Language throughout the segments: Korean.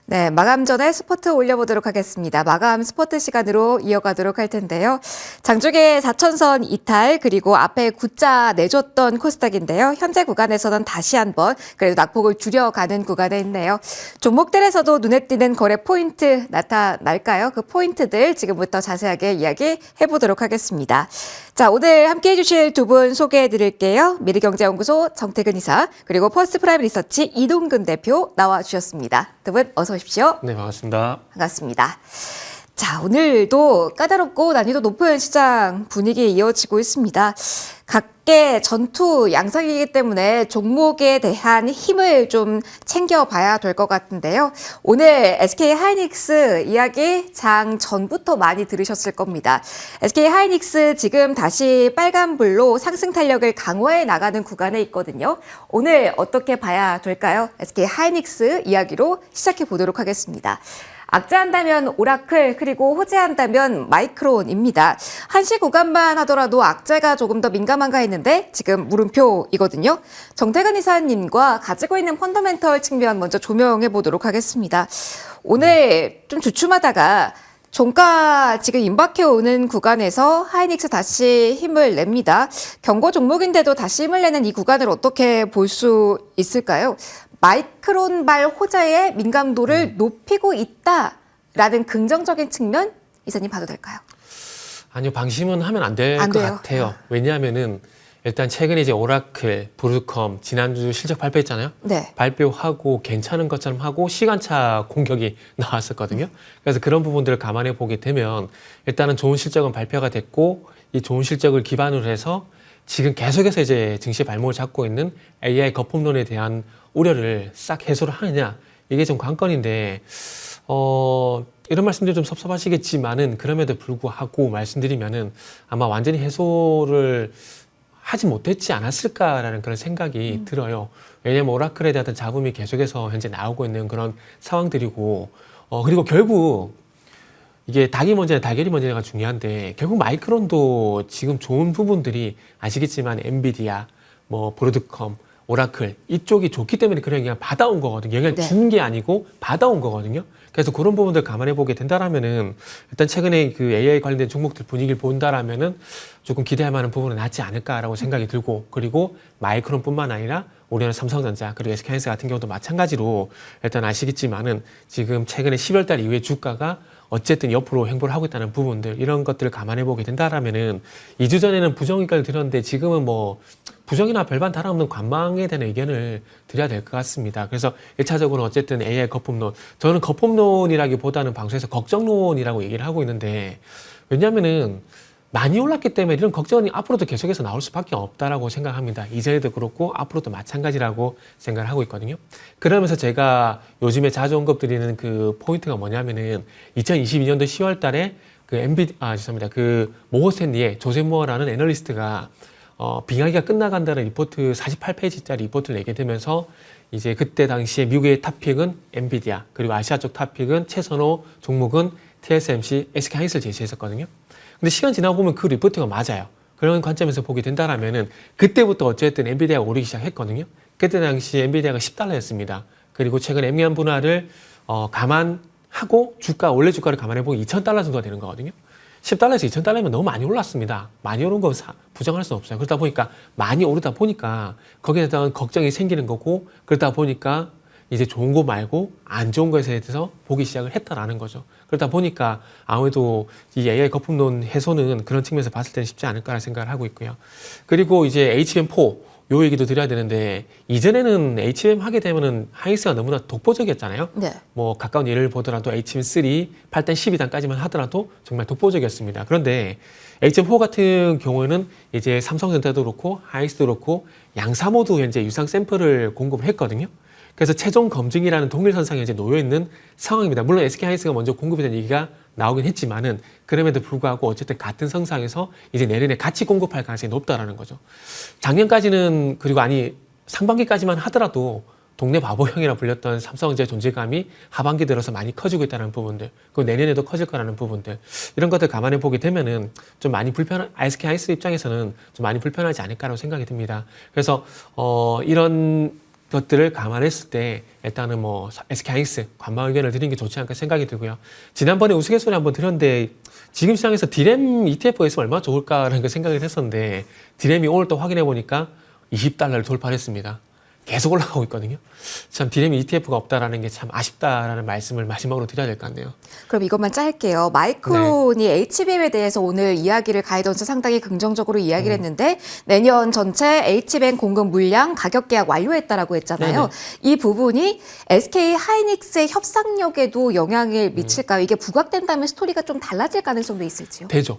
네, 마감 전에 스포트 올려보도록 하겠습니다. 마감 스포트 시간으로 이어가도록 할 텐데요. 장중에 4천선 이탈 그리고 앞에 9자 내줬던 코스닥인데요. 현재 구간에서는 다시 한번 그래도 낙폭을 줄여가는 구간에 있네요. 종목들에서도 눈에 띄는 거래 포인트 나타날까요? 그 포인트들 지금부터 자세하게 이야기해보도록 하겠습니다. 자, 오늘 함께해 주실 두 분 소개해 드릴게요. 미래경제연구소 정태근 이사 그리고 퍼스트프라임 리서치 이동근 대표 나와 주셨습니다. 두 분 어서 오십시오. 네, 반갑습니다. 반갑습니다. 자, 오늘도 까다롭고 난이도 높은 시장 분위기 이어지고 있습니다. 각계 전투 양상이기 때문에 종목에 대한 힘을 좀 챙겨봐야 될 것 같은데요. 오늘 SK 하이닉스 이야기 장 전부터 많이 들으셨을 겁니다. SK 하이닉스 지금 다시 빨간불로 상승 탄력을 강화해 나가는 구간에 있거든요. 오늘 어떻게 봐야 될까요? SK 하이닉스 이야기로 시작해 보도록 하겠습니다. 악재한다면 오라클 그리고 호재한다면 마이크론입니다. 한시 구간만 하더라도 악재가 조금 더 민감한가 했는데 지금 물음표이거든요. 정태근 이사님과 가지고 있는 펀더멘털 측면 먼저 조명해 보도록 하겠습니다. 오늘 좀 주춤하다가 종가 지금 임박해 오는 구간에서 하이닉스 다시 힘을 냅니다. 경고 종목인데도 다시 힘을 내는 이 구간을 어떻게 볼 수 있을까요? 마이크론발 호재의 민감도를 높이고 있다라는 긍정적인 측면 이사님 봐도 될까요? 아니요, 방심은 하면 안 될 안 것 돼요. 같아요. 왜냐하면은 일단 최근에 이제 오라클, 브루컴 지난주 실적 발표했잖아요. 네. 발표하고 괜찮은 것처럼 하고 시간차 공격이 나왔었거든요. 그래서 그런 부분들을 감안해 보게 되면 일단은 좋은 실적은 발표가 됐고 이 좋은 실적을 기반으로 해서 지금 계속해서 이제 증시 발목을 잡고 있는 AI 거품론에 대한 우려를 싹 해소를 하느냐 이게 좀 관건인데 이런 말씀들 좀 섭섭하시겠지만은 그럼에도 불구하고 말씀드리면은 아마 완전히 해소를 하지 못했지 않았을까라는 그런 생각이 들어요. 왜냐하면 오라클에 대한 잡음이 계속해서 현재 나오고 있는 그런 상황들이고 그리고 결국 이게 닭이 먼저냐 달걀이 먼저냐가 중요한데 결국 마이크론도 지금 좋은 부분들이 아시겠지만 엔비디아, 뭐 브로드컴, 오라클 이쪽이 좋기 때문에 그냥 받아온 거거든요. 영향을 준 게 아니고 받아온 거거든요. 그래서 그런 부분들 감안해 보게 된다라면은 일단 최근에 그 AI 관련된 종목들 분위기를 본다라면은 조금 기대할 만한 부분은 낫지 않을까라고 생각이 들고 그리고 마이크론뿐만 아니라 우리나라 삼성전자 그리고 SK하이닉스 같은 경우도 마찬가지로 일단 아시겠지만은 지금 최근에 10월 달 이후에 주가가 어쨌든 옆으로 행보를 하고 있다는 부분들 이런 것들을 감안해 보게 된다라면은 2주 전에는 부정 의견을 드렸는데 지금은 뭐 부정이나 별반 다름없는 관망에 대한 의견을 드려야 될 것 같습니다. 그래서 1차적으로 어쨌든 AI 거품론 저는 거품론이라기보다는 방송에서 걱정론이라고 얘기를 하고 있는데 왜냐하면은 많이 올랐기 때문에 이런 걱정이 앞으로도 계속해서 나올 수밖에 없다라고 생각합니다. 이전에도 그렇고 앞으로도 마찬가지라고 생각을 하고 있거든요. 그러면서 제가 요즘에 자주 언급드리는 그 포인트가 뭐냐면은 2022년도 10월 달에 그 모건스탠리의 조셉 모어라는 애널리스트가 빙하기가 끝나간다는 리포트 48페이지짜리 리포트를 내게 되면서 이제 그때 당시에 미국의 탑픽은 엔비디아 그리고 아시아 쪽 탑픽은 최선호 종목은 TSMC, SK하이닉스를 제시했었거든요. 근데 시간 지나고 보면 그 리포트가 맞아요. 그런 관점에서 보게 된다라면은 그때부터 어쨌든 엔비디아가 오르기 시작했거든요. 그때 당시 엔비디아가 $10였습니다. 그리고 최근 애매한 분할을 감안하고 원래 주가를 감안해 보면 $2,000 정도가 되는 거거든요. $10에서 $2,000면 너무 많이 올랐습니다. 많이 오른 건 부정할 수 없어요. 그러다 보니까 많이 오르다 보니까 거기에 대한 걱정이 생기는 거고 그러다 보니까 이제 좋은 거 말고 안 좋은 것에 대해서 보기 시작을 했다라는 거죠. 그러다 보니까 아무래도 이 AI 거품론 해소는 그런 측면에서 봤을 때는 쉽지 않을까라는 생각을 하고 있고요. 그리고 이제 HBM4 요 얘기도 드려야 되는데 이전에는 HBM 하게 되면은 하이닉스가 너무나 독보적이었잖아요. 네. 뭐 가까운 예를 보더라도 HBM3 8단 12단까지만 하더라도 정말 독보적이었습니다. 그런데 HBM4 같은 경우에는 이제 삼성전자도 그렇고 하이닉스도 그렇고 양사 모두 현재 유상 샘플을 공급을 했거든요. 그래서 최종 검증이라는 동일선상에 이제 놓여있는 상황입니다. 물론 SK하이닉스가 먼저 공급에 대한 얘기가 나오긴 했지만은 그럼에도 불구하고 어쨌든 같은 성상에서 이제 내년에 같이 공급할 가능성이 높다라는 거죠. 작년까지는 그리고 상반기까지만 하더라도 동네 바보형이라 불렸던 삼성전자의 존재감이 하반기 들어서 많이 커지고 있다는 부분들 그리고 내년에도 커질 거라는 부분들 이런 것들 감안해 보게 되면은 좀 많이 SK하이닉스 입장에서는 좀 많이 불편하지 않을까라고 생각이 듭니다. 그래서 이런 것들을 감안했을 때 일단은 뭐 SK하이닉스 관망 의견을 드리는 게 좋지 않을까 생각이 들고요. 지난번에 우스갯소리 한번 드렸는데 지금 시장에서 디램 ETF가 있으면 얼마나 좋을까라는 그 생각을 했었는데 디램이 오늘 또 확인해 보니까 $20를 돌파했습니다. 계속 올라가고 있거든요. 참 디램 ETF가 없다라는 게 참 아쉽다라는 말씀을 마지막으로 드려야 될 것 같네요. 그럼 이것만 짧게요. 마이크론이 HBM에 대해서 오늘 이야기를 가이던스 상당히 긍정적으로 이야기를 했는데 내년 전체 HBM 공급 물량 가격 계약 완료했다라고 했잖아요. 네네. 이 부분이 SK 하이닉스의 협상력에도 영향을 미칠까요? 이게 부각된다면 스토리가 좀 달라질 가능성도 있을지요? 되죠.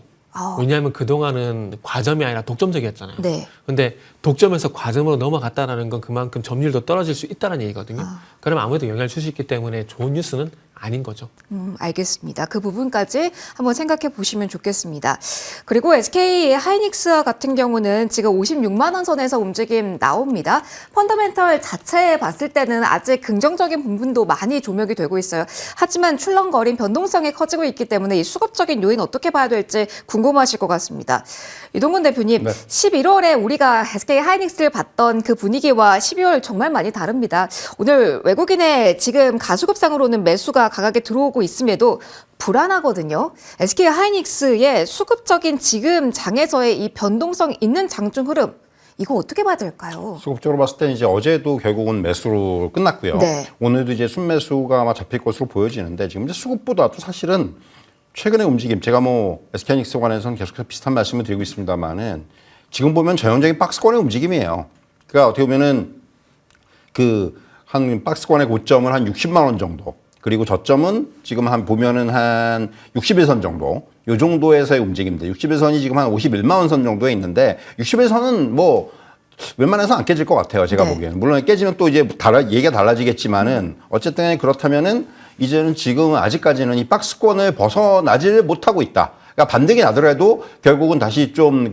왜냐하면 그동안은 과점이 아니라 독점적이었잖아요. 네. 근데 독점에서 과점으로 넘어갔다라는 건 그만큼 점유율도 떨어질 수 있다는 얘기거든요. 그럼 아무래도 영향을 줄 수 있기 때문에 좋은 뉴스는 아닌 거죠. 알겠습니다. 그 부분까지 한번 생각해 보시면 좋겠습니다. 그리고 SK 하이닉스 같은 경우는 지금 56만 원 선에서 움직임 나옵니다. 펀더멘털 자체에 봤을 때는 아직 긍정적인 부분도 많이 조명이 되고 있어요. 하지만 출렁거림 변동성이 커지고 있기 때문에 이 수급적인 요인 어떻게 봐야 될지 궁금하실 것 같습니다. 이동근 대표님, 네. 11월에 우리가 SK 하이닉스를 봤던 그 분위기와 12월 정말 많이 다릅니다. 오늘 외국인의 지금 가수급상으로는 매수가 강하게 들어오고 있음에도 불안하거든요. SK 하이닉스의 수급적인 지금 장에서의 이 변동성 있는 장중 흐름, 이거 어떻게 봐야 될까요? 수급적으로 봤을 때는 이제 어제도 결국은 매수로 끝났고요. 네. 오늘도 이제 순매수가 아마 잡힐 것으로 보여지는데 지금 이제 수급보다도 사실은 최근의 움직임, 제가 뭐 SK하이닉스 관해서는 계속해서 비슷한 말씀을 드리고 있습니다만은 지금 보면 전형적인 박스권의 움직임이에요. 그러니까 어떻게 보면은 한 박스권의 고점은 한 60만 원 정도. 그리고 저점은 지금 보면은 한 61선 정도. 요 정도에서의 움직임들. 61선이 지금 한 51만 원 선 정도에 있는데 61선은 뭐 웬만해서 안 깨질 것 같아요. 제가 네. 보기에는. 물론 깨지면 또 이제 얘기가 달라지겠지만은 어쨌든 그렇다면은 이제는 지금 아직까지는 이 박스권을 벗어나지를 못하고 있다. 그러니까 반등이 나더라도 결국은 다시 좀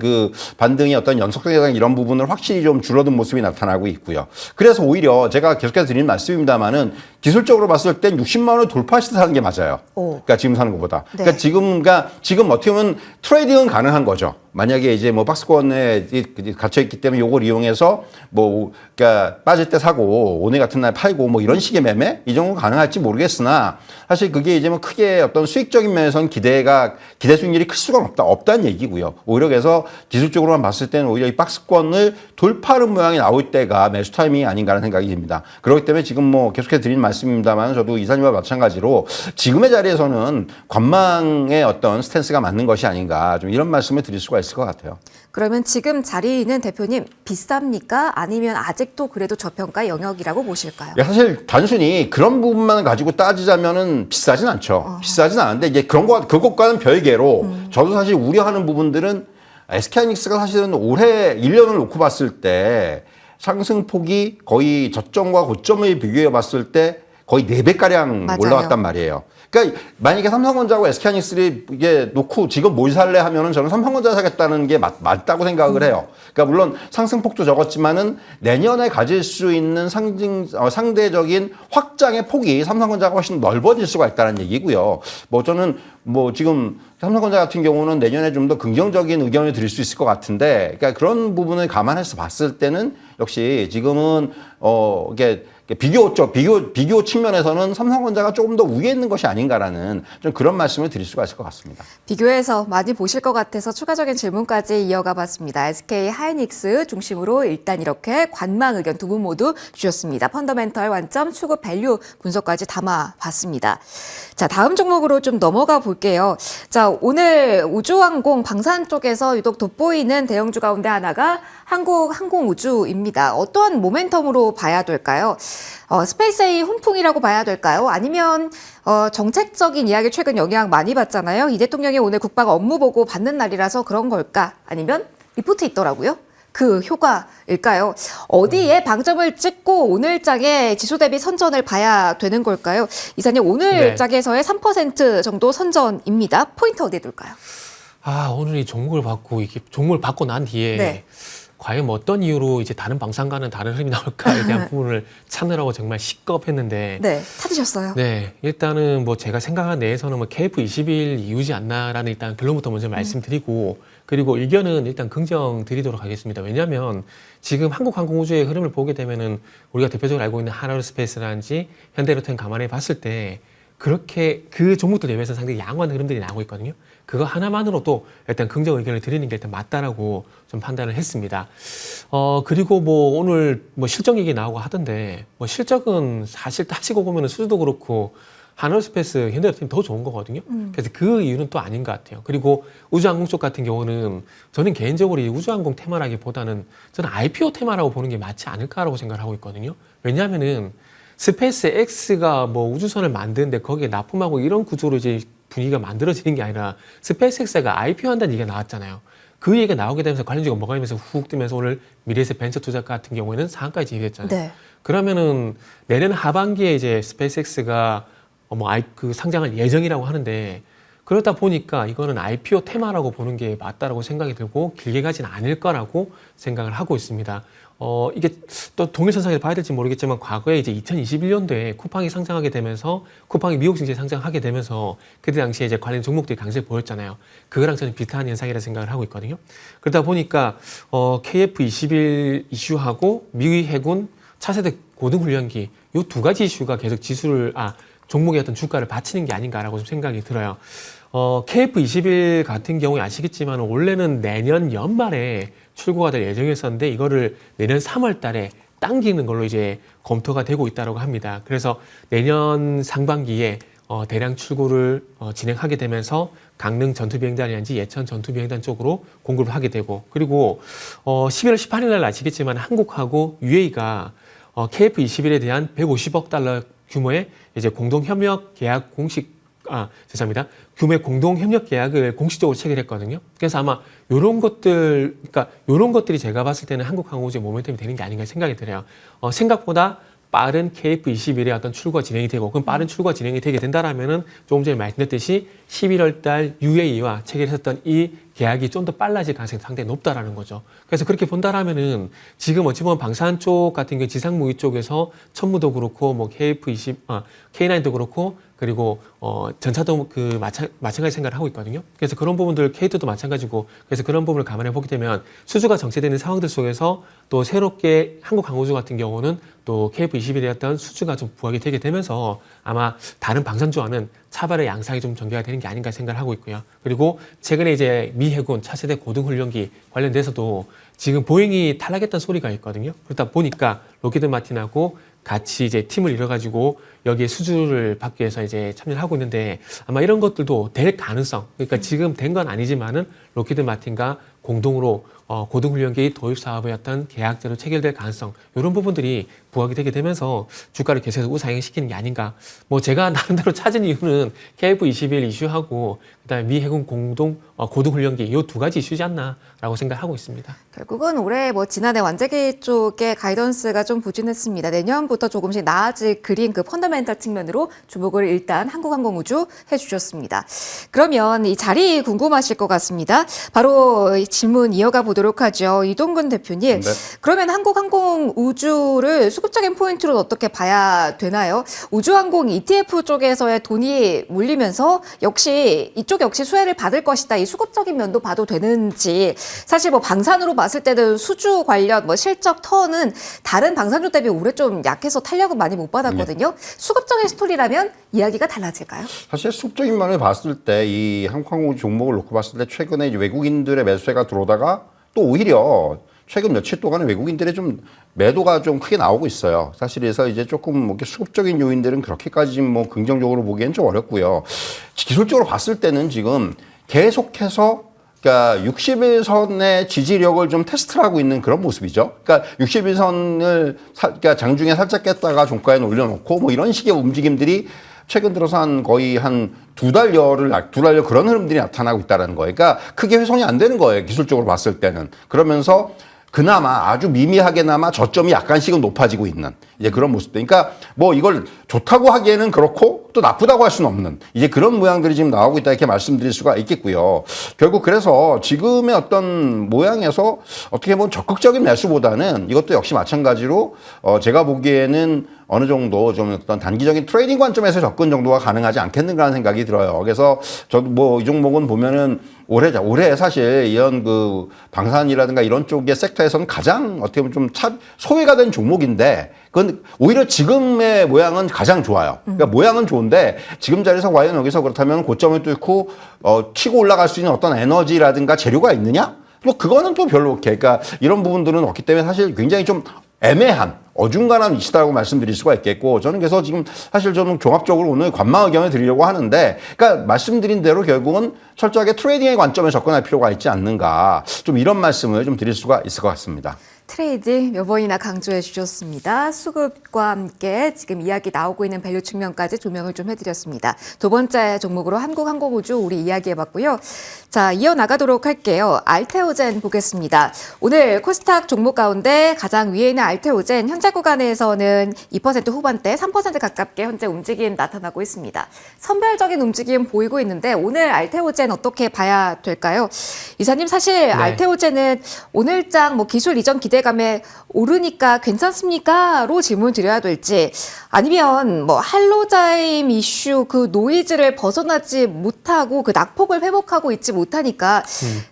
반등이 어떤 연속성이나 이런 부분을 확실히 좀 줄어든 모습이 나타나고 있고요. 그래서 오히려 제가 계속해서 드리는 말씀입니다만은 기술적으로 봤을 땐 60만 원을 돌파해서 사는 게 맞아요. 그러니까 지금 사는 것보다. 네. 그러니까 지금 어떻게 보면 트레이딩은 가능한 거죠. 만약에 이제 뭐 박스권에 갇혀 있기 때문에 요걸 이용해서 그러니까 빠질 때 사고 오늘 같은 날 팔고 뭐 이런 식의 매매 이 정도는 가능할지 모르겠으나 사실 그게 이제 뭐 크게 어떤 수익적인 면에서는 기대 수익률이 클 수가 없다는 얘기고요. 오히려 그래서 기술적으로만 봤을 때는 오히려 이 박스권을 돌파하는 모양이 나올 때가 매수 타이밍이 아닌가라는 생각이 듭니다. 그렇기 때문에 지금 뭐 계속해서 드리는 말씀입니다만 저도 이사님과 마찬가지로 지금의 자리에서는 관망의 어떤 스탠스가 맞는 것이 아닌가 좀 이런 말씀을 드릴 수가 있을 것 같아요. 그러면 지금 자리는 대표님 비쌉니까? 아니면 아직도 그래도 저평가 영역이라고 보실까요? 사실 단순히 그런 부분만 가지고 따지자면은 비싸진 않죠. 비싸진 않은데 이제 그것과는 별개로 저도 사실 우려하는 부분들은 SK하이닉스가 사실은 올해 1년을 놓고 봤을 때 상승폭이 거의 저점과 고점을 비교해 봤을 때 거의 4배가량 맞아요. 올라왔단 말이에요. 그러니까 만약에 삼성전자하고 SK하이닉스를 이게 놓고 지금 뭘 살래 하면은 저는 삼성전자 사겠다는 게 맞다고 생각을 해요. 그러니까 물론 상승폭도 적었지만은 내년에 가질 수 있는 상대적인 확장의 폭이 삼성전자가 훨씬 넓어질 수가 있다는 얘기고요. 저는 지금 삼성전자 같은 경우는 내년에 좀 더 긍정적인 의견을 드릴 수 있을 것 같은데, 그러니까 그런 부분을 감안해서 봤을 때는 역시 지금은 이게 비교 측면에서는 삼성전자가 조금 더 위에 있는 것이 아닌가라는 좀 그런 말씀을 드릴 수가 있을 것 같습니다. 비교해서 많이 보실 것 같아서 추가적인 질문까지 이어가 봤습니다. SK 하이닉스 중심으로 일단 이렇게 관망 의견 두 분 모두 주셨습니다. 펀더멘털 관점, 추구 밸류 분석까지 담아 봤습니다. 자, 다음 종목으로 좀 넘어가 볼게요. 자, 오늘 우주항공 방산 쪽에서 유독 돋보이는 대형주 가운데 하나가 한국항공우주입니다. 어떠한 모멘텀으로 봐야 될까요? 스페이스A 훈풍이라고 봐야 될까요? 아니면 정책적인 이야기 최근 영향 많이 받잖아요. 이 대통령이 오늘 국방 업무 보고 받는 날이라서 그런 걸까? 아니면 리포트 있더라고요. 그 효과일까요? 어디에 방점을 찍고 오늘장의 지수 대비 선전을 봐야 되는 걸까요? 이사님, 오늘장에서의 3% 정도 선전입니다. 포인트 어디에 둘까요? 오늘 이 종목을 받고 난 뒤에 네. 과연 어떤 이유로 이제 다른 방산과는 다른 흐름이 나올까에 대한 부분을 찾느라고 정말 시겁했는데 네, 찾으셨어요. 네, 일단은 제가 생각한 내에서는 KF21 이유지 않나라는 일단 결론부터 먼저 말씀드리고 그리고 의견은 일단 긍정 드리도록 하겠습니다. 왜냐하면 지금 한국항공우주의 흐름을 보게 되면은 우리가 대표적으로 알고 있는 하나로스페이스라든지 현대로템 감안해 봤을 때 그렇게 그 종목들 대비해서 상당히 양호한 흐름들이 나오고 있거든요. 그거 하나만으로도 일단 긍정 의견을 드리는 게 일단 맞다라고 좀 판단을 했습니다. 그리고 뭐 오늘 뭐 실적 얘기 나오고 하던데 뭐 실적은 사실 따지고 보면은 수주도 그렇고 하나로스페이스 현대로템이 더 좋은 거거든요. 그래서 그 이유는 또 아닌 것 같아요. 그리고 우주항공 쪽 같은 경우는 저는 개인적으로 이 우주항공 테마라기보다는 저는 IPO 테마라고 보는 게 맞지 않을까라고 생각을 하고 있거든요. 왜냐하면은 스페이스 X가 뭐 우주선을 만드는데 거기에 납품하고 이런 구조로 이제 분위기가 만들어지는 게 아니라 스페이스 X가 IPO 한다는 얘기가 나왔잖아요. 그 얘기가 나오게 되면서 관련주가 뭐가 되면서 훅 뜨면서 오늘 미래에셋 벤처 투자 같은 경우에는 상한가에 진입했잖아요. 네. 그러면은 내년 하반기에 이제 스페이스 X가 그 상장할 예정이라고 하는데 그러다 보니까 이거는 IPO 테마라고 보는 게 맞다라고 생각이 들고 길게 가진 않을 거라고 생각을 하고 있습니다. 이게 또 동일선상에서 봐야 될지 모르겠지만 과거에 이제 2021년도에 쿠팡이 상장하게 되면서 쿠팡이 미국 증시에 상장하게 되면서 그때 당시에 이제 관련 종목들이 강세를 보였잖아요. 그거랑 저는 비슷한 현상이라 생각을 하고 있거든요. 그러다 보니까 KF21 이슈하고 미의 해군 차세대 고등훈련기 이 두 가지 이슈가 계속 종목의 어떤 주가를 받치는 게 아닌가라고 좀 생각이 들어요. KF21 같은 경우에 아시겠지만 원래는 내년 연말에 출고가 될 예정이었었는데 이거를 내년 3월 달에 당기는 걸로 이제 검토가 되고 있다고 합니다. 그래서 내년 상반기에 대량 출고를 진행하게 되면서 강릉 전투비행단이라든지 예천 전투비행단 쪽으로 공급을 하게 되고 그리고 11월 18일 날 아시겠지만 한국하고 UAE가 KF21에 대한 150억 달러 규모의 이제 공동협력 계약 규모의 공동협력 계약을 공식적으로 체결했거든요. 그래서 아마 요런 것들이 제가 봤을 때는 한국항공우주의 모멘텀이 되는 게 아닌가 생각이 들어요. 생각보다 빠른 KF21의 어떤 출고가 진행이 되고 그럼 빠른 출고가 진행이 되게 된다라면은 조금 전에 말씀드렸듯이 11월 달 UAE와 체결했었던 이 계약이 좀 더 빨라질 가능성이 상당히 높다라는 거죠. 그래서 그렇게 본다라면은 지금 어찌 보면 방산 쪽 같은 경우 지상무기 쪽에서 천무도 그렇고 뭐 K9도 그렇고 그리고 전차도 마찬가지 생각을 하고 있거든요. 그래서 그런 부분들 K2도 마찬가지고 그래서 그런 부분을 감안해 보게 되면 수주가 정체되는 상황들 속에서 또 새롭게 한국항공우주 같은 경우는 또 KF21이었던 수주가 좀 부각이 되게 되면서 아마 다른 방산주와는 차별의 양상이 좀 전개가 되는 게 아닌가 생각을 하고 있고요. 그리고 최근에 이제 미 해군 차세대 고등훈련기 관련돼서도 지금 보잉이 탈락했던 소리가 있거든요. 그러다 보니까 로키드 마틴하고 같이 이제 팀을 이뤄가지고 여기에 수주를 받기 위해서 이제 참여를 하고 있는데 아마 이런 것들도 될 가능성, 그러니까 지금 된 건 아니지만은 로키드 마틴과 공동으로 고등훈련기 도입 사업의 어떤 계약제로 체결될 가능성 이런 부분들이 부각이 되게 되면서 주가를 계속해서 우상향시키는 게 아닌가. 뭐 제가 나름대로 찾은 이유는 KF21 이슈하고 그다음에 미 해군 고등훈련기 이 두 가지 이슈지 않나라고 생각하고 있습니다. 결국은 올해 뭐 지난해 완제기 쪽의 가이던스가 좀 부진했습니다. 내년부터 조금씩 나아질 그린 그 펀더멘탈 측면으로 주목을 일단 한국항공우주 해주셨습니다. 그러면 이 자리 궁금하실 것 같습니다. 바로 이 질문 이어가 보도록 하죠. 이동근 대표님. 네. 그러면 한국항공우주를 수급적인 포인트로 어떻게 봐야 되나요? 우주항공 ETF 쪽에서의 돈이 몰리면서 이쪽 역시 수혜를 받을 것이다. 이 수급적인 면도 봐도 되는지. 사실 뭐 방산으로 봤을 때는 수주 관련 뭐 실적 턴은 다른 방산주 대비 올해 좀 약해서 탄력은 많이 못 받았거든요. 수급적인 스토리라면 이야기가 달라질까요? 사실 수급적인 면을 봤을 때 이 한국항공우주 종목을 놓고 봤을 때 최근에 이제 외국인들의 매수세가 들어오다가 또 오히려 최근 며칠 동안에 외국인들의 좀 매도가 좀 크게 나오고 있어요. 사실 그래서 이제 조금 뭐 수급적인 요인들은 그렇게까지 뭐 긍정적으로 보기엔 좀 어렵고요. 기술적으로 봤을 때는 지금 계속해서 그러니까 60일선의 지지력을 좀 테스트를 하고 있는 그런 모습이죠. 그러니까 60일선을 그러니까 장중에 살짝 깼다가 종가에 올려놓고 뭐 이런 식의 움직임들이 최근 들어서 거의 한 두 달여 그런 흐름들이 나타나고 있다는 거예요. 그러니까 크게 훼손이 안 되는 거예요. 기술적으로 봤을 때는. 그러면서 그나마 아주 미미하게나마 저점이 약간씩은 높아지고 있는 이제 그런 모습들. 그러니까 뭐 이걸 좋다고 하기에는 그렇고 또 나쁘다고 할 수는 없는 이제 그런 모양들이 지금 나오고 있다 이렇게 말씀드릴 수가 있겠고요. 결국 그래서 지금의 어떤 모양에서 어떻게 보면 적극적인 매수보다는 이것도 역시 마찬가지로 제가 보기에는 어느 정도 좀 어떤 단기적인 트레이딩 관점에서 접근 정도가 가능하지 않겠는가 하는 생각이 들어요. 그래서 저도 뭐 이 종목은 보면은 올해 사실 이런 그 방산이라든가 이런 쪽의 섹터에서는 가장 어떻게 보면 좀 소외가 된 종목인데 그건 오히려 지금의 모양은 가장 좋아요. 그러니까 모양은 좋은데 지금 자리에서 과연 여기서 그렇다면 고점을 뚫고 치고 올라갈 수 있는 어떤 에너지라든가 재료가 있느냐? 뭐 그거는 또 별로 그러니까 이런 부분들은 없기 때문에 사실 굉장히 좀 애매한 어중간한 위치다라고 말씀드릴 수가 있겠고 저는 그래서 지금 사실 저는 종합적으로 오늘 관망 의견을 드리려고 하는데 그러니까 말씀드린 대로 결국은 철저하게 트레이딩의 관점에 접근할 필요가 있지 않는가 좀 이런 말씀을 좀 드릴 수가 있을 것 같습니다. 트레이드 몇 번이나 강조해 주셨습니다. 수급과 함께 지금 이야기 나오고 있는 밸류 측면까지 조명을 좀 해드렸습니다. 두 번째 종목으로 한국항공우주 우리 이야기해봤고요. 자, 이어나가도록 할게요. 알테오젠 보겠습니다. 오늘 코스닥 종목 가운데 가장 위에 있는 알테오젠 현재 구간에서는 2% 후반대, 3% 가깝게 현재 움직임 나타나고 있습니다. 선별적인 움직임 보이고 있는데 오늘 알테오젠 어떻게 봐야 될까요? 이사님 사실 알테오젠은 오늘장 뭐 기술 이전 기대감에 오르니까 괜찮습니까? 로 질문을 드려야 될지 아니면 뭐 할로자임 이슈 그 노이즈를 벗어나지 못하고 그 낙폭을 회복하고 있지 못하니까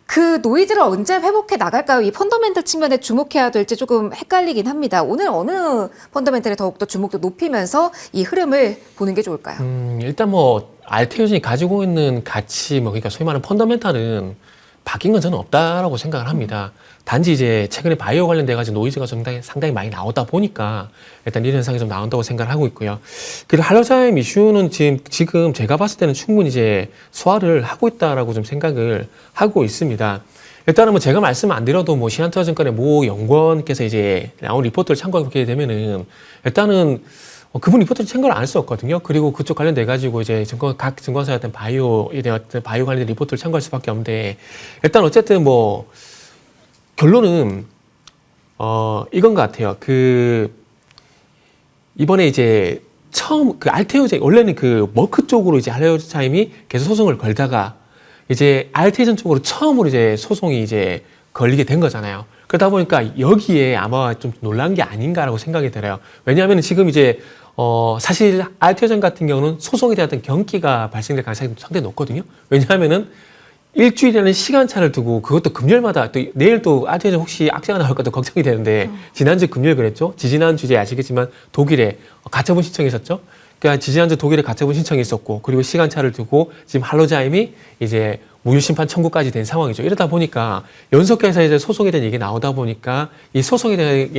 그 노이즈를 언제 회복해 나갈까요? 이 펀더멘털 측면에 주목해야 될지 조금 헷갈리긴 합니다. 오늘 어느 펀더멘털에 더욱더 주목도 높이면서 이 흐름을 보는 게 좋을까요? 일단 뭐 알테오젠이 가지고 있는 가치 뭐 그러니까 소위 말하는 펀더멘털은 바뀐 건 저는 없다라고 생각을 합니다. 단지 이제 최근에 바이오 관련돼 가지고 노이즈가 상당히 많이 나오다 보니까 일단 이런 현상이 좀 나온다고 생각을 하고 있고요. 그리고 할로자임 이슈는 지금 제가 봤을 때는 충분히 이제 소화를 하고 있다라고 좀 생각을 하고 있습니다. 일단은 뭐 제가 말씀 안 드려도 뭐 신한투자증권의 모 연구원께서 이제 나온 리포트를 참고하게 되면은 일단은 그분 리포트를 참고를 안 할 수 없거든요. 그리고 그쪽 관련돼 가지고 이제 각 증권사였던 바이오에 대한 바이오 관련된 리포트를 참고할 수밖에 없는데 일단 어쨌든 뭐 결론은 이건 것 같아요. 이번에 이제 처음 알테오젠 원래는 머크 쪽으로 이제 할로자임이 계속 소송을 걸다가 이제 알테오젠 쪽으로 처음으로 이제 소송이 이제 걸리게 된 거잖아요. 그러다 보니까 여기에 아마 좀 놀란 게 아닌가라고 생각이 들어요. 왜냐하면 지금 이제 사실 알테오젠 같은 경우는 소송에 대한 어떤 경기가 발생될 가능성이 상당히 높거든요. 왜냐하면은 일주일이라는 시간차를 두고 그것도 금요일마다 또 내일 또 알테오젠 혹시 악재가 나올까 또 걱정이 되는데 지난주 금요일 그랬죠. 지지난주 주제 아시겠지만 독일에 가처분 신청이 있었죠. 그러니까 지지난주 독일에 가처분 신청이 있었고 그리고 시간차를 두고 지금 할로자임이 이제 무효심판 청구까지 된 상황이죠. 이러다 보니까 연속해서 이제 소송에 대한 얘기가 나오다 보니까 이 소송에 대한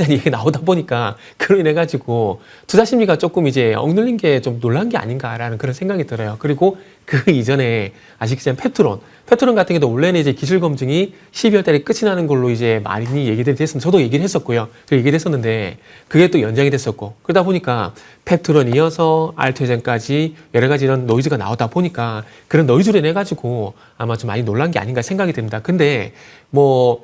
얘기가 나오다 보니까 그로 인해 가지고 투자 심리가 조금 이제 억눌린 게 좀 놀란 게 아닌가라는 그런 생각이 들어요. 그리고 그 이전에 아시겠지만 페트론 같은 경우도 원래는 이제 기술 검증이 12월 달에 끝이 나는 걸로 이제 많이 얘기들이 됐었는데 저도 얘기를 했었고요. 그 얘기를 했었는데 그게 또 연장이 됐었고 그러다 보니까 페트론 이어서 알테오젠까지 여러 가지 이런 노이즈가 나오다 보니까 그런 노이즈로 인해 가지고 아마 좀 많이 놀란 게 아닌가 생각이 듭니다. 근데 뭐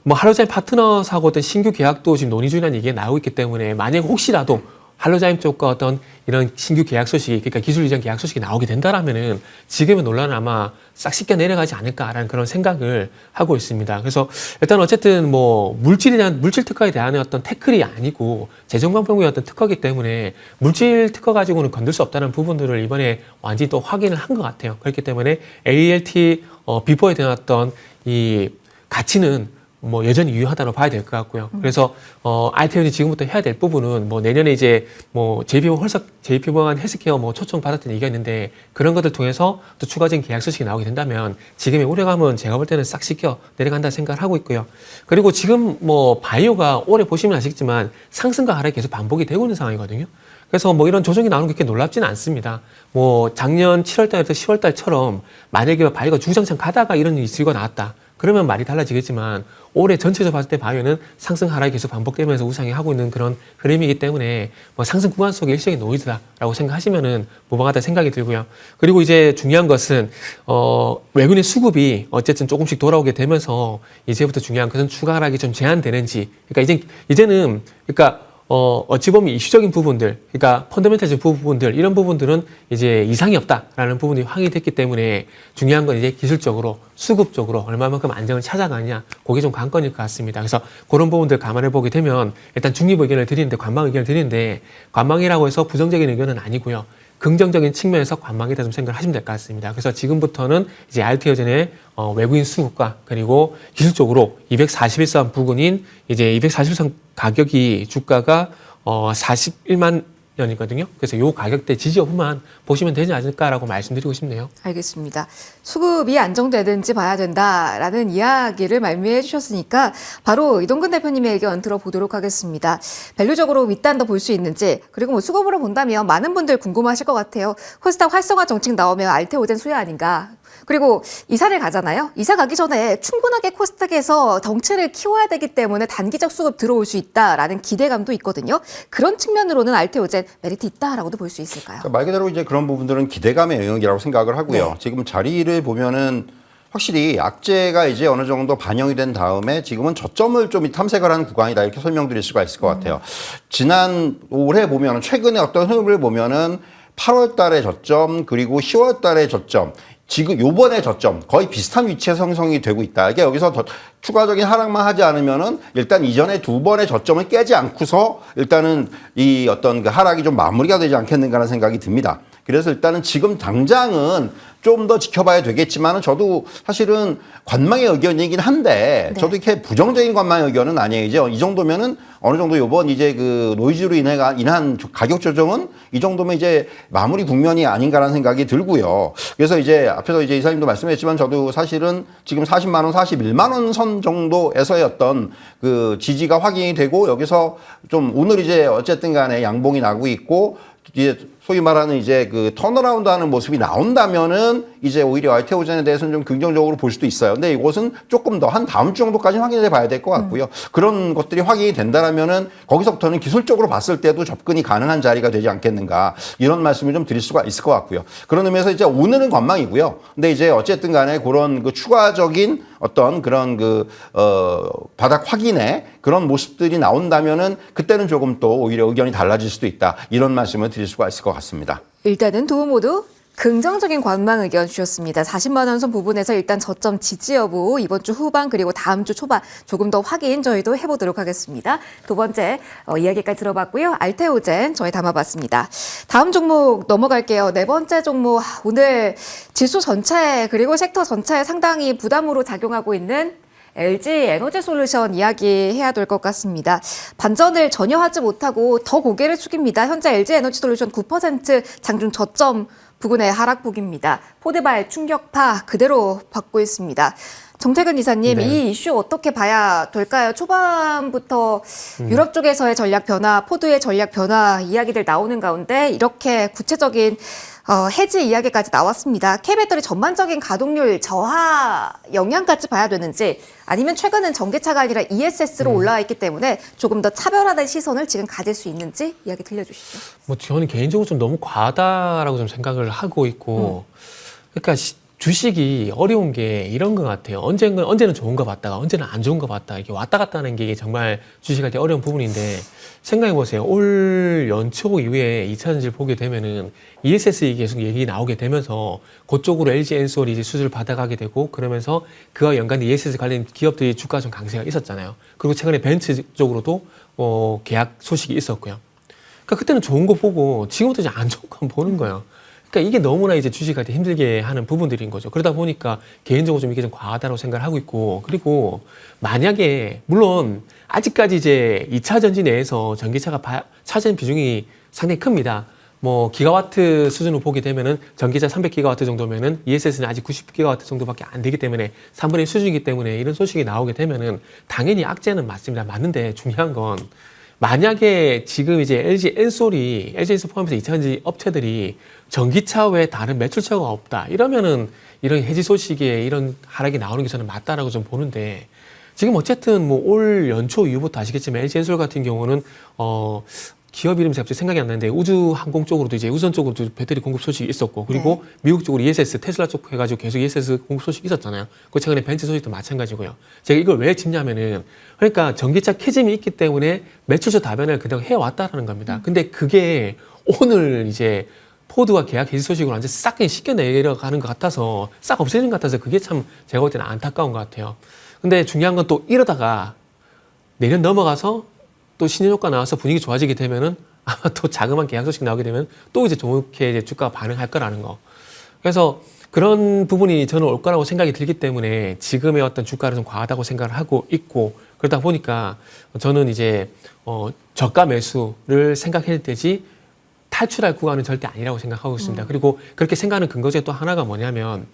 할로자임 파트너사하고 어떤 신규 계약도 지금 논의 중이라는 얘기가 나오고 있기 때문에 만약 혹시라도 할로자임 쪽과 어떤 이런 신규 계약 소식이 그러니까 기술 이전 계약 소식이 나오게 된다라면은 지금의 논란은 아마 싹 씻겨 내려가지 않을까라는 그런 생각을 하고 있습니다. 그래서 일단 어쨌든 뭐 물질 특허에 대한 어떤 태클이 아니고 재정방법의 어떤 특허이기 때문에 물질 특허 가지고는 건들 수 없다는 부분들을 이번에 완전히 또 확인을 한 것 같아요. 그렇기 때문에 ALT 비포에 대한 어떤 이 가치는 뭐 여전히 유효하다고 봐야 될 것 같고요. 그래서 알테오젠이 지금부터 해야 될 부분은 뭐 내년에 이제 뭐 JP모간 헬스케어 뭐 초청 받았던 얘기가 있는데 그런 것들 통해서 또 추가적인 계약 소식이 나오게 된다면 지금의 우려감은 제가 볼 때는 싹 씻겨 내려간다 생각을 하고 있고요. 그리고 지금 뭐 바이오가 올해 보시면 아시겠지만 상승과 하락이 계속 반복이 되고 있는 상황이거든요. 그래서 뭐 이런 조정이 나오는 게 그렇게 놀랍지는 않습니다. 뭐 작년 7월달부터 10월달처럼 만약에 바이오가 주장창 가다가 이런 이슈가 나왔다. 그러면 말이 달라지겠지만 올해 전체적으로 봤을 때 바이오는 상승 하락이 계속 반복되면서 우상이 하고 있는 그런 흐름이기 때문에 뭐 상승 구간 속에 일시적인 노이즈다라고 생각하시면은 무방하다 생각이 들고요. 그리고 이제 중요한 것은 외국인 수급이 어쨌든 조금씩 돌아오게 되면서 이제부터 중요한 것은 추가 하락이 좀 제한되는지. 그러니까 이제는 그러니까 어찌 보면 이슈적인 부분들, 그러니까 펀더멘탈적인 부분들, 이런 부분들은 이제 이상이 없다라는 부분이 확인이 됐기 때문에 중요한 건 이제 기술적으로, 수급적으로 얼마만큼 안정을 찾아가느냐, 그게 좀 관건일 것 같습니다. 그래서 그런 부분들 감안해 보게 되면 일단 중립 의견을 드리는데, 관망 의견을 드리는데, 관망이라고 해서 부정적인 의견은 아니고요. 긍정적인 측면에서 관망이다 좀 생각을 하시면 될 것 같습니다. 그래서 지금부터는 이제 알테오젠의 외국인 수급과 그리고 기술적으로 241선 부근인 이제 241선 가격이 주가가 41만 원이거든요. 그래서 요 가격대 지지 여부만 보시면 되지 않을까라고 말씀드리고 싶네요. 알겠습니다. 수급이 안정되는지 봐야 된다라는 이야기를 말미해 주셨으니까 바로 이동근 대표님의 의견 들어보도록 하겠습니다. 밸류적으로 윗단도 볼 수 있는지, 그리고 뭐 수급으로 본다면 많은 분들 궁금하실 것 같아요. 코스닥 활성화 정책 나오면 알테오젠 수혜 아닌가? 그리고 이사를 가잖아요. 이사 가기 전에 충분하게 코스닥에서 덩치를 키워야 되기 때문에 단기적 수급 들어올 수 있다라는 기대감도 있거든요. 그런 측면으로는 알테오젠 메리트 있다라고도 볼 수 있을까요? 그러니까 말 그대로 이제 그런 부분들은 기대감의 영역이라고 생각을 하고요. 네. 지금 자리를 보면은 확실히 악재가 이제 어느 정도 반영이 된 다음에 지금은 저점을 좀 탐색을 하는 구간이다, 이렇게 설명드릴 수가 있을 것 같아요. 지난 올해 보면은, 최근에 어떤 흐름을 보면은 8월 달에 저점, 그리고 10월 달에 저점, 지금 요번에 저점 거의 비슷한 위치에 형성이 되고 있다. 이게 여기서 더 추가적인 하락만 하지 않으면은 일단 이전에 두 번의 저점을 깨지 않고서 일단은 이 어떤 그 하락이 좀 마무리가 되지 않겠는가라는 생각이 듭니다. 그래서 일단은 지금 당장은 좀 더 지켜봐야 되겠지만은, 저도 사실은 관망의 의견이긴 한데, 네. 저도 이렇게 부정적인 관망의 의견은 아니에요. 이제 이 정도면은 어느 정도 요번 이제 그 노이즈로 인한 가격 조정은 이 정도면 이제 마무리 국면이 아닌가라는 생각이 들고요. 그래서 이제 앞에서 이제 이사님도 말씀했지만, 저도 사실은 지금 40만 원, 41만 원 선 정도에서의 어떤 그 지지가 확인이 되고, 여기서 좀 오늘 이제 어쨌든 간에 양봉이 나고 있고, 이제 소위 말하는 이제 그 턴어라운드 하는 모습이 나온다면은 이제 오히려 알테오젠에 대해서는 좀 긍정적으로 볼 수도 있어요. 근데 이것은 조금 더 한 다음 주 정도까지 확인해 봐야 될 것 같고요. 그런 것들이 확인이 된다라면은 거기서부터는 기술적으로 봤을 때도 접근이 가능한 자리가 되지 않겠는가, 이런 말씀을 좀 드릴 수가 있을 것 같고요. 그런 의미에서 이제 오늘은 관망이고요. 근데 이제 어쨌든 간에 그런 그 추가적인 어떤 그런 그 바닥 확인의 그런 모습들이 나온다면은 그때는 조금 또 오히려 의견이 달라질 수도 있다, 이런 말씀을 드릴 수가 있을 것 같습니다. 일단은 두 분 모두 긍정적인 관망 의견 주셨습니다. 40만 원 선 부분에서 일단 저점 지지 여부 이번 주 후반 그리고 다음 주 초반 조금 더 확인 저희도 해보도록 하겠습니다. 두 번째 이야기까지 들어봤고요. 알테오젠 저희 담아봤습니다. 다음 종목 넘어갈게요. 네 번째 종목, 오늘 지수 전체 그리고 섹터 전체에 상당히 부담으로 작용하고 있는 LG 에너지 솔루션 이야기해야 될 것 같습니다. 반전을 전혀 하지 못하고 더 고개를 숙입니다. 현재 LG 에너지 솔루션 9% 장중 저점 부근의 하락폭입니다. 포드발 충격파 그대로 받고 있습니다. 정태근 이사님, 네. 이 이슈 어떻게 봐야 될까요? 초반부터 유럽 쪽에서의 전략 변화, 포드의 전략 변화 이야기들 나오는 가운데 이렇게 구체적인 해지 이야기까지 나왔습니다. K배터리 전반적인 가동률 저하 영향까지 봐야 되는지, 아니면 최근은 전기차가 아니라 ESS로 올라와 있기 때문에 조금 더 차별화된 시선을 지금 가질 수 있는지 이야기 들려주시죠. 뭐 저는 개인적으로 좀 너무 과하다라고 좀 생각을 하고 있고, 그러니까 주식이 어려운 게 이런 것 같아요. 언제는 좋은 거 봤다가 언제는 안 좋은 거 봤다가 이게 왔다 갔다 하는 게 정말 주식할 때 어려운 부분인데, 생각해 보세요. 올 연초 이후에 2차전지를 보게 되면은 ESS 계속 얘기 나오게 되면서 그쪽으로 LG 엔솔이 이제 수주를 받아가게 되고, 그러면서 그와 연관된 ESS 관련 기업들이 주가 좀 강세가 있었잖아요. 그리고 최근에 벤츠 쪽으로도 계약 소식이 있었고요. 그러니까 그때는 좋은 거 보고 지금부터 이제 안 좋은 거 보는 거예요. 그러니까 이게 너무나 이제 주식할 때 힘들게 하는 부분들인 거죠. 그러다 보니까 개인적으로 좀 이게 좀 과하다고 생각을 하고 있고, 그리고 만약에 물론 아직까지 이제 2차 전지 내에서 전기차가 차지하는 비중이 상당히 큽니다. 뭐 기가와트 수준으로 보게 되면은 전기차 300기가와트 정도면은 ESS는 아직 90기가와트 정도밖에 안 되기 때문에 3분의 1 수준이기 때문에 이런 소식이 나오게 되면은 당연히 악재는 맞습니다. 맞는데 중요한 건, 만약에 지금 이제 LG 엔솔이, LG 엔솔 포함해서 2차전지 업체들이 전기차 외에 다른 매출처가 없다, 이러면은 이런 해지 소식에 이런 하락이 나오는 게 저는 맞다라고 좀 보는데, 지금 어쨌든 뭐 올 연초 이후부터 아시겠지만 LG 엔솔 같은 경우는 기업 이름이 갑자기 생각이 안 나는데 우주항공 쪽으로도 이제 우선 쪽으로도 배터리 공급 소식이 있었고 그리고 네. 미국 쪽으로 ESS 테슬라 쪽 해가지고 계속 ESS 공급 소식이 있었잖아요. 그 최근에 벤츠 소식도 마찬가지고요. 제가 이걸 왜 짚냐면은 그러니까 전기차 캐즘이 있기 때문에 매출처 다변을 그냥 해왔다라는 겁니다. 근데 그게 오늘 이제 포드와 계약 해지 소식으로 완전 싹 그냥 씻겨 내려가는 것 같아서 싹 없어지는 것 같아서 그게 참 제가 볼 때는 안타까운 것 같아요. 근데 중요한 건 또 이러다가 내년 넘어가서 또 신효과 나와서 분위기 좋아지게 되면은 아마 또 자그마한 계약 소식 나오게 되면 또 이제 좋게 이제 주가가 반응할 거라는 거. 그래서 그런 부분이 저는 올 거라고 생각이 들기 때문에 지금의 어떤 주가를 좀 과하다고 생각을 하고 있고 그러다 보니까 저는 이제 저가 매수를 생각해야 되지 탈출할 구간은 절대 아니라고 생각하고 있습니다. 그리고 그렇게 생각하는 근거 중에 또 하나가 뭐냐면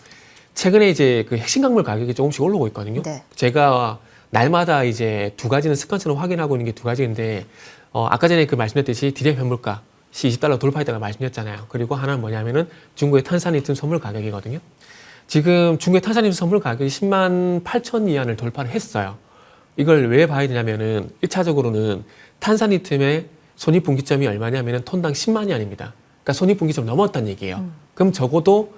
최근에 이제 그 핵심 광물 가격이 조금씩 올라오고 있거든요. 네. 제가 날마다 이제 두 가지는 습관처럼 확인하고 있는 게 두 가지인데 아까 전에 그 말씀드렸듯이 디램 현물가 시 20달러 돌파했다가 말씀드렸잖아요. 그리고 하나는 뭐냐면은 중국의 탄산리튬 선물 가격이거든요. 지금 중국의 탄산리튬 선물 가격이 10만 8천 위안을 돌파를 했어요. 이걸 왜 봐야 되냐면은 1차적으로는 탄산리튬의 손익분기점이 얼마냐면은 톤당 10만 위안입니다. 그러니까 손익분기점 넘었다는 얘기예요. 그럼 적어도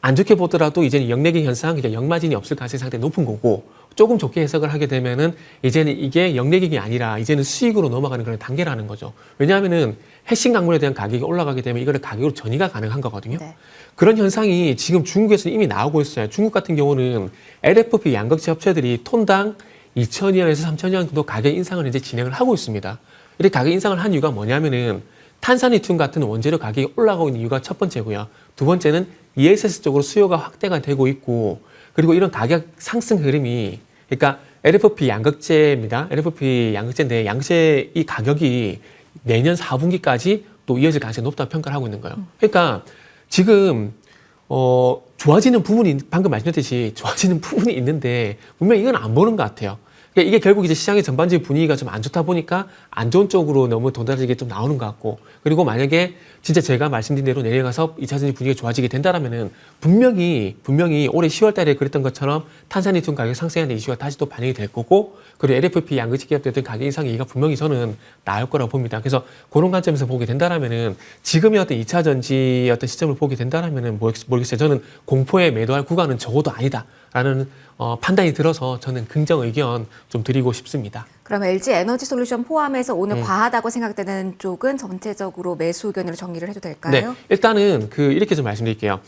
안 좋게 보더라도 이제는 역내기 현상, 그러니까 역마진이 없을 가능성이 상당히 높은 거고 조금 좋게 해석을 하게 되면은 이제는 이게 역내기가 아니라 이제는 수익으로 넘어가는 그런 단계라는 거죠. 왜냐하면은 핵심 광물에 대한 가격이 올라가게 되면 이거를 가격으로 전이가 가능한 거거든요. 네. 그런 현상이 지금 중국에서 이미 나오고 있어요. 중국 같은 경우는 LFP 양극재 업체들이 톤당 2,000위안에서 3,000위안 정도 가격 인상을 이제 진행을 하고 있습니다. 이렇게 가격 인상을 한 이유가 뭐냐면은 탄산리튬 같은 원재료 가격이 올라가고 있는 이유가 첫 번째고요. 두 번째는 ESS 쪽으로 수요가 확대가 되고 있고 그리고 이런 가격 상승 흐름이 그러니까 LFP 양극재입니다. LFP 양극재인데 양극재 이 가격이 내년 4분기까지 또 이어질 가능성이 높다고 평가를 하고 있는 거예요. 그러니까 지금 좋아지는 부분이 방금 말씀드렸듯이 좋아지는 부분이 있는데 분명히 이건 안 보는 것 같아요. 그러니까 이게 결국 이제 시장의 전반적인 분위기가 좀 안 좋다 보니까 안 좋은 쪽으로 너무 도달하게 좀 나오는 것 같고 그리고 만약에 진짜 제가 말씀드린 대로 내려가서 2차전지 분위기가 좋아지게 된다라면은 분명히 올해 10월 달에 그랬던 것처럼 탄산리튬 가격 상승하는 이슈가 다시 또 반영이 될 거고 그리고 LFP 양극재 기업들의 가격 인상 얘기가 분명히 저는 나올 거라고 봅니다. 그래서 그런 관점에서 보게 된다라면은 지금의 어떤 2차전지 어떤 시점을 보게 된다라면은 모르겠어요. 저는 공포에 매도할 구간은 적어도 아니다라는 판단이 들어서 저는 긍정 의견 좀 드리고 싶습니다. 그럼 LG 에너지 솔루션 포함해서 오늘 과하다고 생각되는 쪽은 전체적으로 매수 의견으로 정리를 해도 될까요? 네, 일단은 이렇게 좀 말씀드릴게요.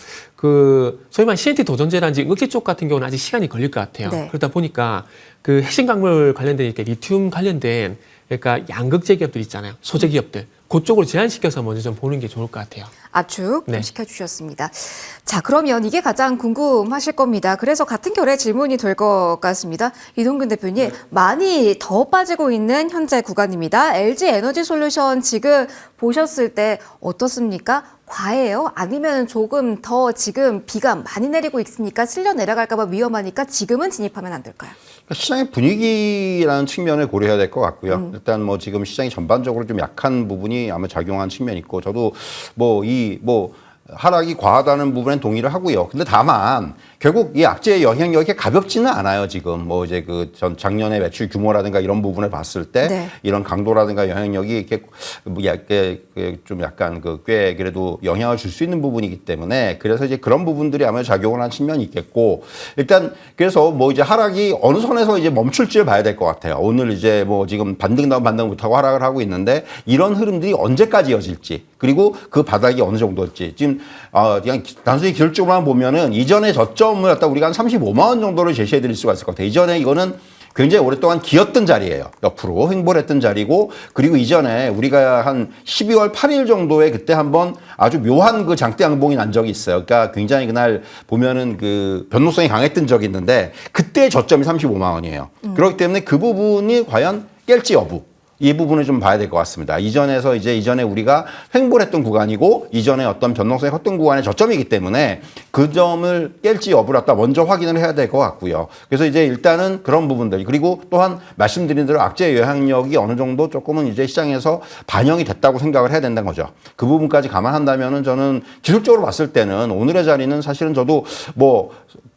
소위 말하는 CNT 도전제라든지 응급제 쪽 같은 경우는 아직 시간이 걸릴 것 같아요. 네. 그러다 보니까 그 핵심 광물 관련된 이렇게 리튬 관련된 그러니까 양극재 기업들 있잖아요. 소재 기업들. 그쪽으로 제한시켜서 먼저 좀 보는 게 좋을 것 같아요. 압축 좀 네. 시켜주셨습니다. 자, 그러면 이게 가장 궁금하실 겁니다. 그래서 같은 결에 질문이 될 것 같습니다. 이동균 대표님, 많이 더 빠지고 있는 현재 구간입니다. LG 에너지 솔루션 지금 보셨을 때 어떻습니까? 과해요? 아니면 조금 더 지금 비가 많이 내리고 있으니까 쓸려 내려갈까 봐 위험하니까 지금은 진입하면 안 될까요? 시장의 분위기라는 측면을 고려해야 될 것 같고요. 일단 뭐 지금 시장이 전반적으로 좀 약한 부분이 아마 작용한 측면이 있고 저도 하락이 과하다는 부분엔 동의를 하고요. 근데 다만 결국 이 악재의 영향력이 가볍지는 않아요. 지금 뭐 이제 작년에 매출 규모라든가 이런 부분을 봤을 때 네. 이런 강도라든가 영향력이 이렇게 좀 약간 꽤 그래도 영향을 줄 수 있는 부분이기 때문에 그래서 이제 그런 부분들이 아마 작용을 한 측면이 있겠고 일단 그래서 뭐 이제 하락이 어느 선에서 이제 멈출지를 봐야 될 것 같아요. 오늘 이제 뭐 지금 반등 다운 반등 못하고 하락을 하고 있는데 이런 흐름들이 언제까지 이어질지 그리고 그 바닥이 어느 정도일지 지금 그냥 단순히 기술적으로만 보면은 이전의 저점을 갖다 우리가 한 35만 원 정도를 제시해 드릴 수가 있을 것 같아요. 이전에 이거는 굉장히 오랫동안 기었던 자리예요. 옆으로 횡보했던 자리고 그리고 이전에 우리가 한 12월 8일 정도에 그때 한번 아주 묘한 장대 양봉이 난 적이 있어요. 그러니까 굉장히 그날 보면은 변동성이 강했던 적이 있는데 그때 저점이 35만 원이에요. 그렇기 때문에 그 부분이 과연 깰지 여부. 이 부분을 좀 봐야 될 것 같습니다. 이전에 우리가 횡보를 했던 구간이고 이전에 어떤 변동성이 컸던 구간의 저점이기 때문에 그 점을 깰지 여부를 갖다 먼저 확인을 해야 될 것 같고요. 그래서 이제 일단은 그런 부분들 그리고 또한 말씀드린 대로 악재의 영향력이 어느 정도 조금은 이제 시장에서 반영이 됐다고 생각을 해야 된다는 거죠. 그 부분까지 감안한다면은 저는 기술적으로 봤을 때는 오늘의 자리는 사실은 저도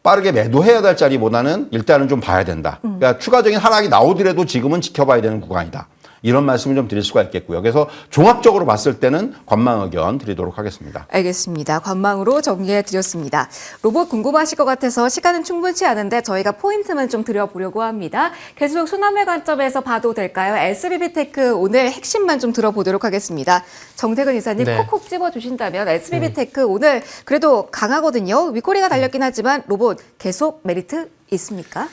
빠르게 매도해야 될 자리보다는 일단은 좀 봐야 된다. 그러니까 추가적인 하락이 나오더라도 지금은 지켜봐야 되는 구간이다. 이런 말씀을 좀 드릴 수가 있겠고요. 그래서 종합적으로 봤을 때는 관망 의견 드리도록 하겠습니다. 알겠습니다. 관망으로 정리해 드렸습니다. 로봇 궁금하실 것 같아서 시간은 충분치 않은데 저희가 포인트만 좀 드려보려고 합니다. 계속 순환매 관점에서 봐도 될까요? SBB테크 오늘 핵심만 좀 들어보도록 하겠습니다. 정태근 이사님 네. 콕콕 집어주신다면 SBB테크 오늘 그래도 강하거든요. 윗꼬리가 달렸긴 하지만 로봇 계속 메리트 있습니까?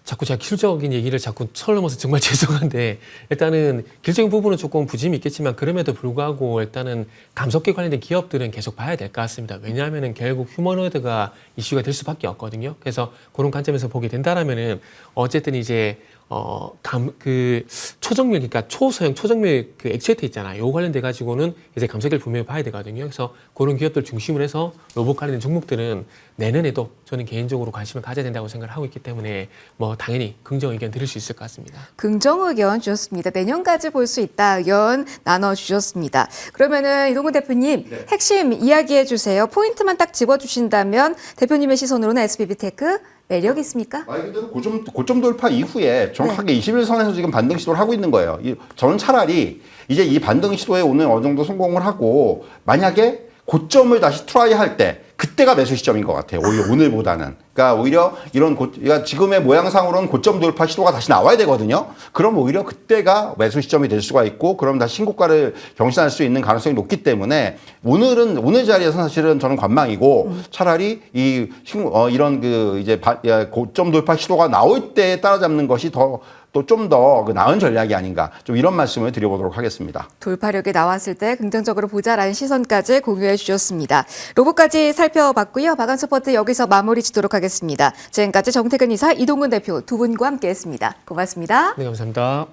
자꾸 제가 기술적인 얘기를 자꾸 설넘어서 정말 죄송한데 일단은 기술적인 부분은 조금 부짐이 있겠지만 그럼에도 불구하고 일단은 감속기 관련된 기업들은 계속 봐야 될 것 같습니다. 왜냐하면은 결국 휴머노이드가 이슈가 될 수밖에 없거든요. 그래서 그런 관점에서 보게 된다라면은 어쨌든 이제 초정밀, 그러니까 초소형 초정밀 그 액체트 있잖아요. 요 관련돼 가지고는 이제 감속기를 분명히 봐야 되거든요. 그래서 그런 기업들 중심으로 해서 로봇 관련된 종목들은 내년에도 저는 개인적으로 관심을 가져야 된다고 생각을 하고 있기 때문에 뭐 당연히 긍정 의견 드릴 수 있을 것 같습니다. 긍정 의견 주셨습니다. 내년까지 볼 수 있다 의견 나눠주셨습니다. 그러면은 이동근 대표님 핵심 이야기해 주세요. 포인트만 딱 집어주신다면 대표님의 시선으로는 SBB테크 매력 있습니까? 말 그대로 고점 돌파 이후에 정확하게 21선에서 지금 반등 시도를 하고 있는 거예요. 저는 차라리 이제 이 반등 시도에 오늘 어느 정도 성공을 하고 만약에 고점을 다시 트라이 할 때 그때가 매수 시점인 것 같아요. 오히려 오늘보다는. 그러니까 오히려 그러니까 지금의 모양상으로는 고점 돌파 시도가 다시 나와야 되거든요. 그럼 오히려 그때가 매수 시점이 될 수가 있고 그럼 다시 신고가를 경신할 수 있는 가능성이 높기 때문에 오늘 자리에서 사실은 저는 관망이고 차라리 이런 이제 고점 돌파 시도가 나올 때 따라잡는 것이 또 좀 더 나은 전략이 아닌가 좀 이런 말씀을 드려보도록 하겠습니다. 돌파력이 나왔을 때 긍정적으로 보자라는 시선까지 공유해 주셨습니다. 로봇까지 살펴봤고요. 마감 서포트 여기서 마무리 짓도록 하겠습니다. 지금까지 정태근 이사, 이동근 대표 두 분과 함께했습니다. 고맙습니다. 네, 감사합니다.